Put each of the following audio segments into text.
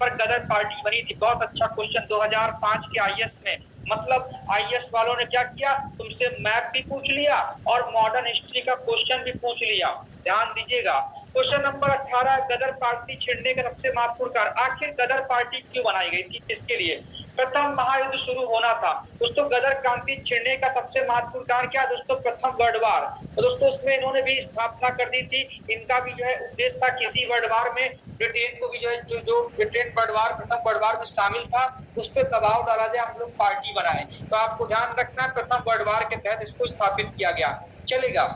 Number गदर party बनी थी। बहुत अच्छा क्वेश्चन 2005 के आईएएस में, मतलब आईएएस वालों ने क्या किया, तुमसे मैप भी पूछ लिया और मॉडर्न हिस्ट्री का क्वेश्चन भी पूछ लिया। ध्यान दीजिएगा। क्वेश्चन नंबर 18, गदर पार्टी छिड़ने का सबसे महत्वपूर्ण कारण। आखिर गदर पार्टी क्यों बनाई गई थी, किसके लिए? प्रथम महायुद्ध शुरू होना था दोस्तों। गदर क्रांति छिड़ने का सबसे महत्वपूर्ण कारण क्या दोस्तों? प्रथम वर्ल्ड वार। तो दोस्तों उसमें इन्होंने भी स्थापना कर दी थी। इनका भी जो है उद्देश्य था किसी वर्ल्ड वार में ब्रिटेन को भी जो है जो ब्रिटेन वर्ल्ड वार, प्रथम वर्ल्ड वार में शामिल था, उस पर दबाव डाला जाए, हम लोग पार्टी बनाए। तो आपको ध्यान रखना, प्रथम वर्ल्ड वार के तहत इसको स्थापित किया गया। चलेगा।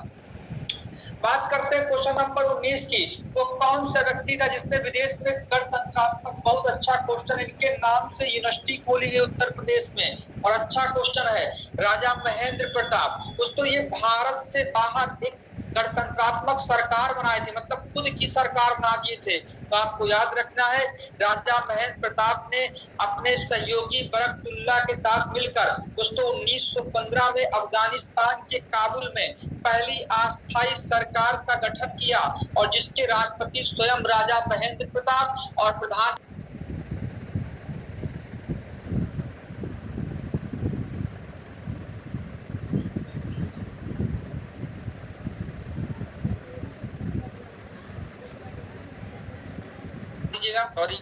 बात करते हैं क्वेश्चन नंबर 19 की। वो कौन सा व्यक्ति था जिसने विदेश में गणतंत्रात्मक, बहुत अच्छा क्वेश्चन, इनके नाम से यूनिवर्सिटी खोली गई उत्तर प्रदेश में और अच्छा क्वेश्चन है। राजा महेंद्र प्रताप। दोस्तों ये भारत से बाहर एक गणतंत्रात्मक सरकार बनाए थे, मतलब खुद की सरकार बना दिए थे। तो आपको याद रखना है, राजा महेंद्र प्रताप ने अपने सहयोगी बरकतुल्लाह के साथ मिलकर दोस्तों 1915 में अफगानिस्तान के काबुल में पहली अस्थायी सरकार का गठन किया और जिसके राष्ट्रपति स्वयं राजा महेंद्र प्रताप और प्रधान सॉरी।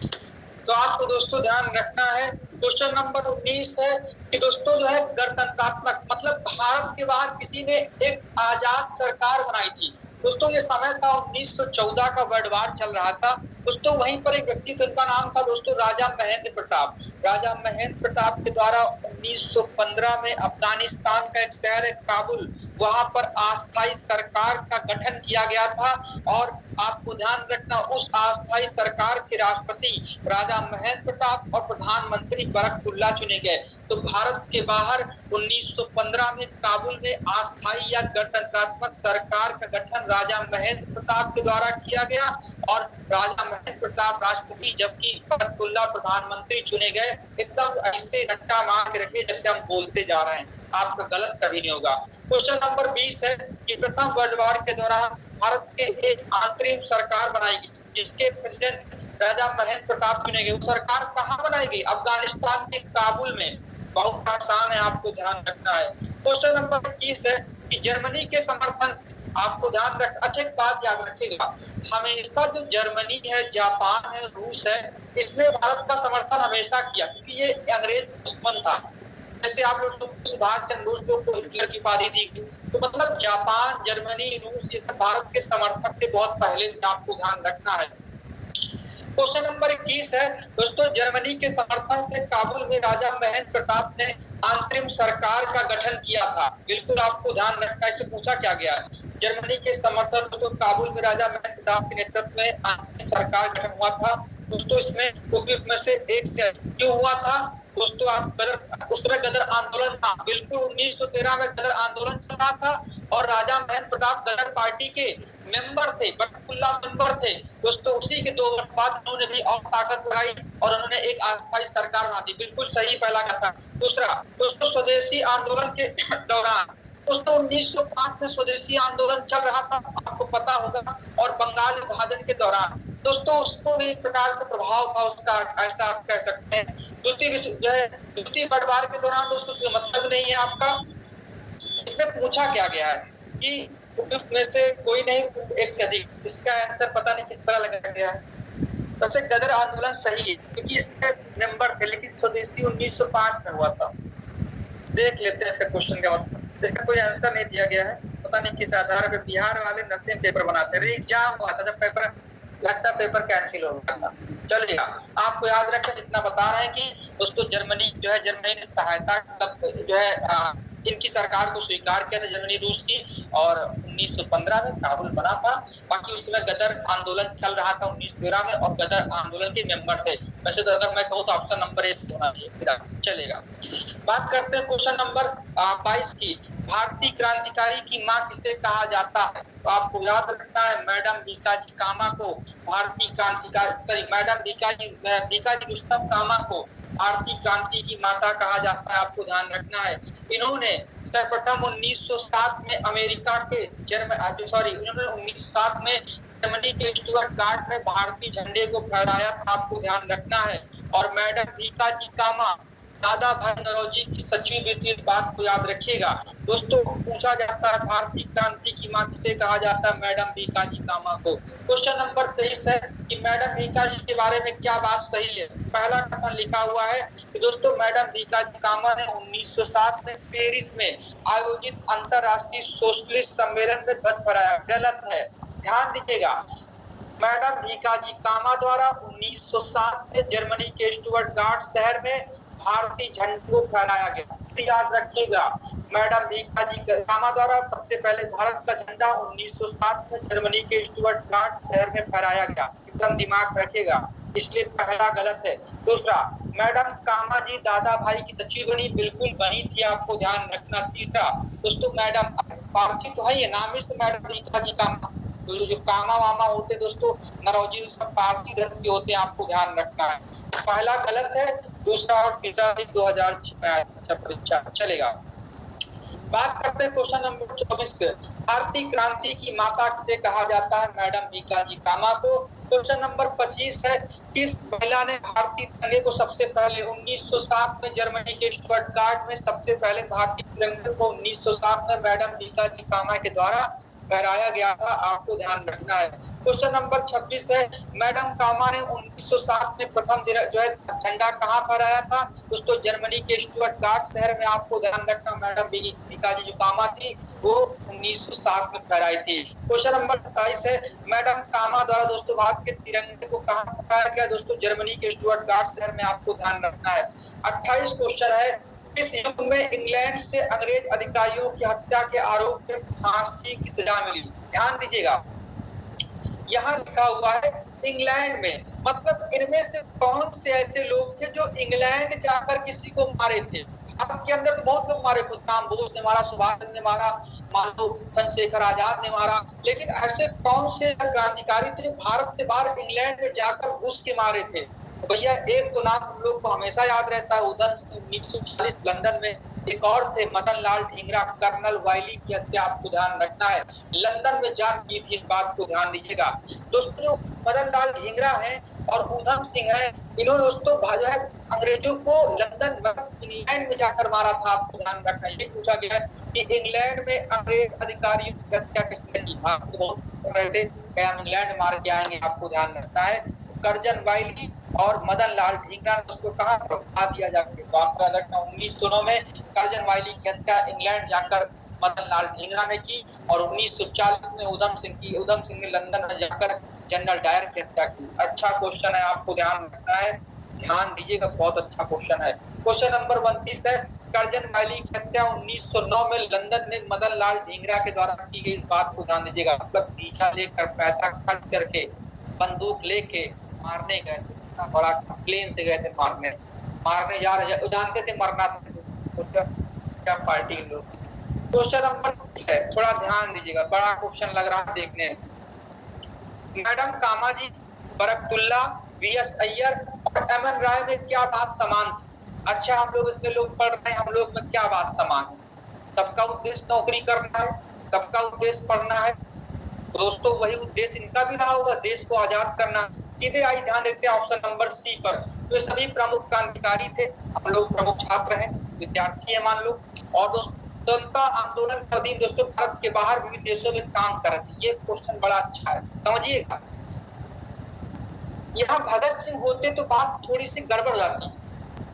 तो आपको दोस्तों ध्यान रखना है, क्वेश्चन नंबर 19 है कि दोस्तों जो है गणतंत्रात्मक, मतलब भारत के बाहर किसी ने एक आजाद सरकार बनाई थी। दोस्तों ये समय था 1914 का वर्ल्ड वार चल रहा था दोस्तों। वहीं पर एक व्यक्ति था, उनका नाम था दोस्तों राजा महेंद्र प्रताप। राजा महेंद्र प्रताप के द्वारा 1915 में अफगानिस्तान का एक शहर है काबुल, वहां पर अस्थायी सरकार का गठन किया गया था और आपको ध्यान रखना उस अस्थायी सरकार के राष्ट्रपति राजा महेंद्र प्रताप और प्रधानमंत्री बरकतुल्लाह चुने गए। तो भारत के बाहर 1915 में काबुल में अस्थायी या गणतंत्रात्मक सरकार का गठन राजा महेंद्र प्रताप के द्वारा किया गया और राजा महेंद्र प्रताप राष्ट्रपति जबकि बरकतुल्लाह प्रधानमंत्री चुने गए। एकदम ऐसे रट्टा मार के रखिए जैसे हम बोलते जा रहे हैं, आपका गलत कभी नहीं होगा। क्वेश्चन नंबर 20 है कि प्रथम वर्ल्ड वार के दौरान भारत के एक अंतरिम सरकार बनाई गई जिसके प्रेसिडेंट राजा महेंद्र प्रताप चुने गए। वो सरकार कहाँ बनाई गई? अफगानिस्तान के काबुल में। बहुत आसान है, आपको ध्यान रखना है। क्वेश्चन नंबर 21 है कि जर्मनी के समर्थन से, आपको ध्यान रख, अच्छा एक बात याद रखिएगा, हमेशा जो जर्मनी है, जापान है, रूस है, इसने भारत का समर्थन हमेशा किया क्योंकि ये अंग्रेज दुश्मन था। जैसे आप लोग सुभाष चंद्र बोस को हिटलर की उपाधि दी गई, तो मतलब जापान, जर्मनी, रूस ये सब भारत के समर्थक थे बहुत पहले से, आपको ध्यान रखना है। क्वेश्चन नंबर 21 है दोस्तों, जर्मनी के समर्थन से काबुल में राजा महेंद्र प्रताप ने अंतरिम सरकार का गठन किया था। बिल्कुल आपको ध्यान रखना, इससे पूछा क्या गया है। जर्मनी के समर्थन दोस्तों काबुल में राजा महेंद्र प्रताप के नेतृत्व में अंतरिम सरकार गठन हुआ था दोस्तों। इसमें उपयुक्त में से एक से क्यों हुआ था दोस्तों? आप गदर, उस समय गदर आंदोलन था, बिल्कुल 1913 में गदर आंदोलन चल रहा था और राजा महेंद्र प्रताप गदर पार्टी के मेंबर थे, बरकतुल्लाह मेंबर थे दोस्तों। उसी के 2 वर्ष बाद उन्होंने भी और ताकत लगाई और उन्होंने एक अस्थायी सरकार बना दी। बिल्कुल सही पहला कथा। दूसरा दोस्तों, स्वदेशी आंदोलन के दौरान दोस्तों 1905 में स्वदेशी आंदोलन चल रहा था, आपको पता होगा, और बंगाल विभाजन के दौरान दोस्तों उसको भी एक प्रकार से प्रभाव था उसका, ऐसा आप कह सकते हैं। द्वितीय वर्ल्ड वार के दौरान दोस्तों मतलब नहीं है आपका। इसमें पूछा क्या गया है कि उपयुक्त में से कोई नहीं, एक से अधिक, इसका आंसर पता नहीं किस तरह लगाया गया है। सबसे गदर आंदोलन सही है क्योंकि इसके मेंबर थे, लेकिन स्वदेशी 1905 में हुआ था। देख लेते हैं इसका क्वेश्चन का मतलब, इसका कोई आंसर नहीं दिया गया है, पता नहीं किस आधार पे बिहार वाले नशे पेपर बनाते हैं। एग्जाम हुआ था जब पेपर लगता, पेपर कैंसिल हो गया था। चलिए आपको याद रखें, इतना बता रहे हैं कि दोस्तों जर्मनी जो है, जर्मनी ने सहायता जो है इनकी सरकार को स्वीकार किया था, जर्मनी रूस की, और 1915 में काबुल बना था। बाकी उस समय गदर आंदोलन चल रहा था 1913 में और गदर आंदोलन के मेंबर थे। वैसे तो अगर मैं कहूँ तो ऑप्शन नंबर ए होना चाहिए, चलेगा। बात करते हैं क्वेश्चन नंबर 22 की। भारतीय क्रांतिकारी की मां किसे कहा जाता है? तो आपको याद रखना है, मैडम भीकाजी कामा को भारतीय क्रांतिकारी, मैडम भीकाजी रुस्तम कामा को भारतीय क्रांति की माता कहा जाता है, आपको ध्यान रखना है। इन्होंने सर्वप्रथम 1907 में अमेरिका के उन्होंने 1907 में जर्मनी के स्टुटगार्ट में भारतीय झंडे को फहराया था, आपको ध्यान रखना है। और मैडम भीकाजी कामा दादा भाई नौरोजी की सचिव भी थी, इस बात को याद रखिएगा। दोस्तों पूछा जाता है भारतीय क्रांति की मां किसे कहा जाता है, मैडम भीकाजी कामा को। क्वेश्चन नंबर 23 है कि मैडम भीकाजी के बारे में क्या बात सही है। पहला कथन लिखा हुआ है कि दोस्तों मैडम भीकाजी कामा ने 1907 में पेरिस में आयोजित अंतरराष्ट्रीय सोशलिस्ट सम्मेलन में ध्वज फहराया। गलत है, ध्यान दीजिएगा। मैडम भीकाजी कामा द्वारा 1907 में जर्मनी के स्टुटगार्ट शहर में भारतीय झंडे को फहराया गया। याद रखिएगा, मैडम भीकाजी कामा द्वारा सबसे पहले भारत का झंडा 1907 में जर्मनी के स्टुटगार्ट शहर में फहराया गया। एकदम दिमाग रखिएगा, इसलिए पहला गलत है। दूसरा, मैडम कामा जी दादा भाई की सचिव बनी, बिल्कुल बनी थी, आपको ध्यान रखना। तीसरा दोस्तों, मैडम पारसी तो है ये नाम ही से मैडम भीकाजी कामा, तो जो कामा वामा होते दोस्तों नौरोजी सब पारसी धर्म के होते हैं, आपको ध्यान रखना है। पहला गलत है, दूसरा और तीसरा 2006 में अच्छा परीक्षा चलेगा। बात करते हैं क्वेश्चन नंबर 24 से। भारतीय क्रांति की माता किसे कहा जाता है, मैडम भीकाजी कामा को। क्वेश्चन नंबर 25 है, किस महिला ने भारतीय तिरंगे को सबसे पहले 1907 में जर्मनी के स्टुटगार्ट में सबसे पहले भारतीय तिरंगे को 1907 में मैडम भीकाजी कामा के द्वारा फहराया गया था, आपको ध्यान रखना है। क्वेश्चन नंबर 26 है, मैडम कामा ने 1907 में प्रथम जो है झंडा कहाँ फहराया था, दोस्तों जर्मनी के स्टुटगार्ट शहर में, आपको ध्यान रखना। मैडम भीकाजी जो कामा थी वो 1907 में फहराई थी। क्वेश्चन नंबर 27 है, मैडम कामा द्वारा दोस्तों भारत के तिरंगे को कहाँ फहराया गया, दोस्तों जर्मनी के स्टुटगार्ट शहर में, आपको ध्यान रखना है। 28 क्वेश्चन है, इस युद्ध में इंग्लैंड से अंग्रेज अधिकारियों की हत्या के आरोप में फांसी की सजा मिली। ध्यान दीजिएगा, यहाँ लिखा हुआ है इंग्लैंड में, मतलब इनमें से कौन से ऐसे लोग थे जो इंग्लैंड जाकर किसी को मारे थे। आपके अंदर तो बहुत लोग मारे, खुदराम बोस ने मारा, सुभाष ने मारा, मान लो चंद्रशेखर आजाद ने मारा, लेकिन ऐसे कौन से क्रांतिकारी थे भारत से बाहर इंग्लैंड में जाकर घुस के मारे थे। भैया एक तो नाम हम लोग को हमेशा याद रहता है, उधर 1940 लंदन में। एक और थे मदन लाल ढींगरा, कर्नल वाइली की हत्या, आपको ध्यान रखना है, लंदन में जान की थी, इस बात को ध्यान दीजिएगा। दोस्तों मदन लाल ढींगरा है और ऊधम सिंह है, इन्होंने दोस्तों जो है अंग्रेजों को लंदन इंग्लैंड में जाकर मारा था, आपको ध्यान रखना। ये पूछा गया है कि इंग्लैंड में अंग्रेज अधिकारियों की हत्या किसने की, आपको बहुत रहे थे क्या इंग्लैंड मार के आएंगे, आपको ध्यान रखना है। कर्जन वाइली और मदन लाल ढींगरा ने उसको कहा फंसा दिया जाके, तो आपको याद रखना 1909 में कर्जन वाइली की हत्या इंग्लैंड जाकर मदन लाल ढींगरा ने की, और 1940 में उधम सिंह ने लंदन में जाकर जनरल डायर की हत्या की। अच्छा क्वेश्चन है, आपको ध्यान रखना है, ध्यान दीजिएगा, बहुत अच्छा क्वेश्चन है। क्वेश्चन नंबर 29 है, कर्जन वाइली की हत्या 1909 में लंदन में मदन लाल ढींगरा के द्वारा की गई, इस बात को ध्यान दीजिएगा। मतलब पीछा लेकर पैसा खर्च करके बंदूक लेके मारने गए थे, इतना बड़ा प्लेन से गए थे मारने जा रहे, जानते थे मरना था, क्या पार्टी लोग। क्वेश्चन नंबर है, थोड़ा ध्यान दीजिएगा, बड़ा क्वेश्चन लग रहा है देखने। मैडम कामा जी, बरकतुल्ला, वीएस अय्यर और एमएन राय में क्या बात समान थी। अच्छा हम लोग इतने लोग पढ़ रहे हैं, हम लोग में क्या बात समान है, सबका उद्देश्य नौकरी करना है, सबका उद्देश्य पढ़ना है, दोस्तों वही उद्देश्य इनका भी रहा होगा, देश को आजाद करना। सीधे आई ध्यान देते हैं ऑप्शन नंबर सी पर, तो ये सभी प्रमुख क्रांतिकारी थे, हम लोग प्रमुख छात्र हैं, विद्यार्थी है मान लो। और दोस्तों स्वतंत्रता आंदोलन के अधीन दोस्तों भारत के बाहर विभिन्न देशों में काम कर रहे थे। ये क्वेश्चन बड़ा अच्छा है, समझिएगा। यहाँ भगत सिंह होते तो बात थोड़ी सी गड़बड़ जाती।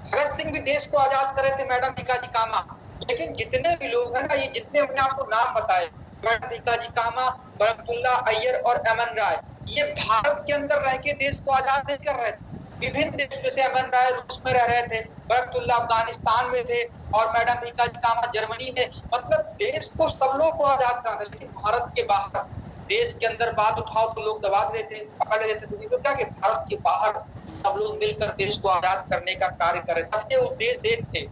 भगत सिंह भी देश को आजाद कर रहे थे, मैडम भीकाजी कामा, लेकिन जितने भी लोग हैं ना, ये जितने हमने आपको नाम बताए, मैडम भीकाजी कामा, बरकतुल्ला अय्यर और एमएन राय, ये भारत के अंदर रह के देश को आजाद नहीं कर रहे थे। विभिन्न देश में से एमएन राय रूस में रह रहे थे, बरकतुल्ला अफगानिस्तान में थे और मैडम भीकाजी कामा जर्मनी में। मतलब देश को सब लोग को आजाद करना था, लेकिन भारत के बाहर, देश के अंदर बात उठाओ तो लोग दबा देते, पकड़ देते, तो क्या कि भारत के बाहर सब लोग मिलकर देश को आजाद करने का कार्य करे, सबके उद्देश्य एक थे।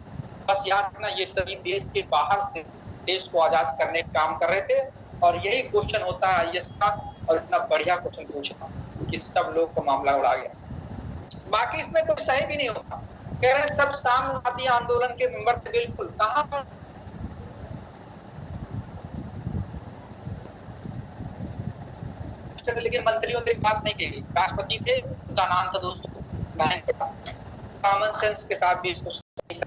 बस याद रखना, ये सभी देश के बाहर से देश को आजाद करने का काम कर रहे थे, और यही क्वेश्चन होता है आईएएस का। और इतना बढ़िया क्वेश्चन पूछा कि सब लोग को मामला उड़ा गया। बाकी इसमें तो सही भी नहीं होता, कह रहे सब साम्यवादी आंदोलन के मेंबर थे, बिल्कुल कहां पर सकते, लेकिन मंत्रियों ने बात नहीं कही। राष्ट्रपति थे, उनका नाम था दोस्तों कॉमन सेंस के साथ भी इसको सही